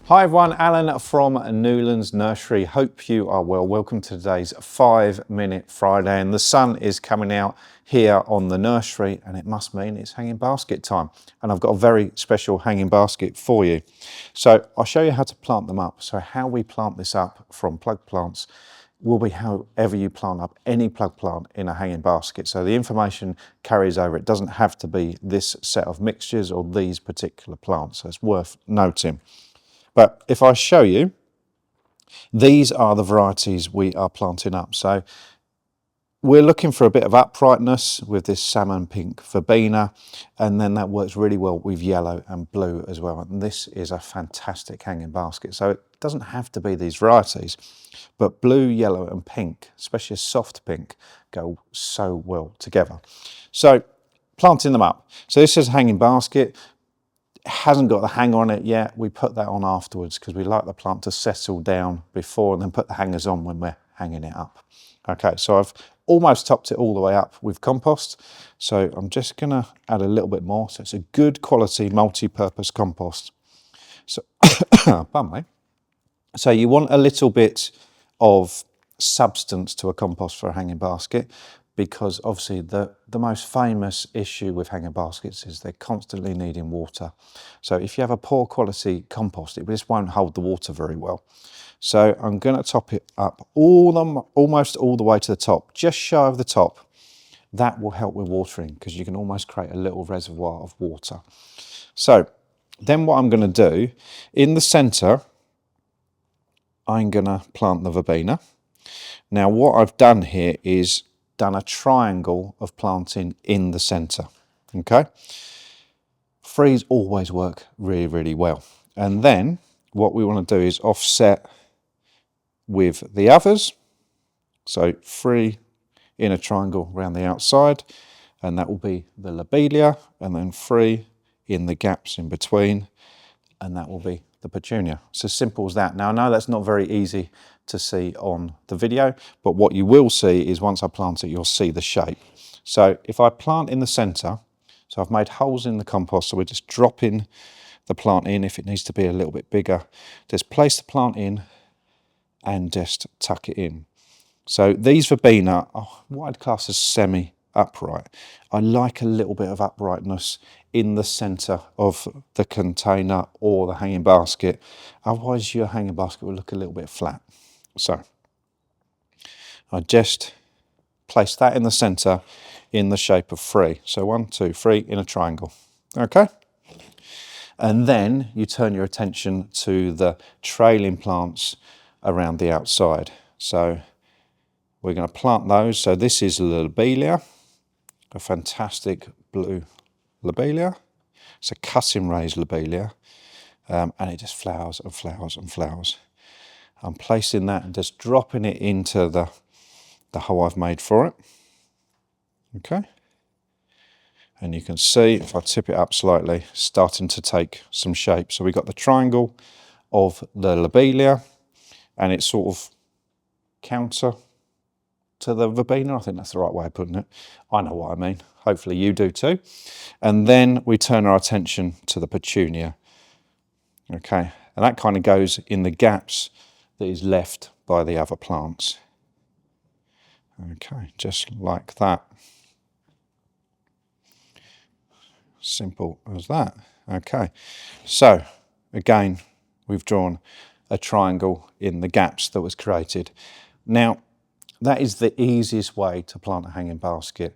Hi everyone, Alan from Newlands Nursery. Hope you are well. Welcome to today's 5-minute Friday, and the sun is coming out here on the nursery, and it must mean it's hanging basket time. And I've got a very special hanging basket for you. So I'll show you how to plant them up. So how we plant this up from plug plants will be however you plant up any plug plant in a hanging basket. So the information carries over. It doesn't have to be this set of mixtures or these particular plants. So it's worth noting. But if I show you, these are the varieties we are planting up. So we're looking for a bit of uprightness with this salmon pink verbena, and then that works really well with yellow and blue as well. And this is a fantastic hanging basket. So it doesn't have to be these varieties, but blue, yellow and pink, especially a soft pink, go so well together. So planting them up. So this is a hanging basket. Hasn't got the hanger on it yet. We put that on afterwards because we like the plant to settle down before and then put the hangers on when we're hanging it up. Okay, so I've almost topped it all the way up with compost. So I'm just gonna add a little bit more. So it's a good quality multi-purpose compost. So, pardon me. So you want a little bit of substance to a compost for a hanging basket, because obviously the most famous issue with hanging baskets is they're constantly needing water. So if you have a poor quality compost, it just won't hold the water very well. So I'm going to top it up almost all the way to the top, just shy of the top. That will help with watering because you can almost create a little reservoir of water. So then what I'm going to do, in the centre, I'm going to plant the verbena. Now what I've done here is done a triangle of planting in the centre, okay? Threes always work really, really well. And then what we want to do is offset with the others. So 3 in a triangle around the outside, and that will be the lobelia, and then 3 in the gaps in between, and that will be the petunia. It's as simple as that. Now I know that's not very easy to see on the video, but what you will see is once I plant it, you'll see the shape. So if I plant in the centre, so I've made holes in the compost, so we're just dropping the plant in. If it needs to be a little bit bigger, just place the plant in and just tuck it in. So these verbena are what I'd class as semi-upright. I like a little bit of uprightness in the centre of the container or the hanging basket. Otherwise your hanging basket will look a little bit flat. So I just place that in the centre in the shape of 3. So 1, 2, 3 in a triangle. Okay? And then you turn your attention to the trailing plants around the outside. So we're going to plant those. So this is lobelia, a fantastic blue lobelia. It's a cutting raised lobelia, and it just flowers and flowers and flowers. I'm placing that and just dropping it into the hole I've made for it. Okay. And you can see, if I tip it up slightly, starting to take some shape. So we've got the triangle of the lobelia, and it's sort of counter to the verbena. I think that's the right way of putting it. I know what I mean. Hopefully you do too. And then we turn our attention to the petunia. Okay, and that kind of goes in the gaps that is left by the other plants. Okay, just like that. Simple as that. Okay, so again, we've drawn a triangle in the gaps that was created. Now, that is the easiest way to plant a hanging basket.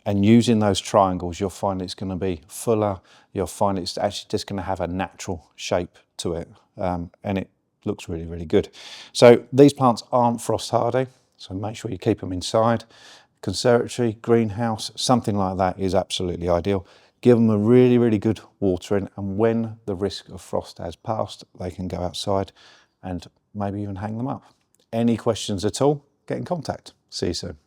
And using those triangles, you'll find it's going to be fuller. You'll find it's actually just going to have a natural shape to it. And it looks really, really good. So these plants aren't frost hardy, so make sure you keep them inside. Conservatory, greenhouse, something like that is absolutely ideal. Give them a really, really good watering, and when the risk of frost has passed, they can go outside and maybe even hang them up. Any questions at all, get in contact. See you soon.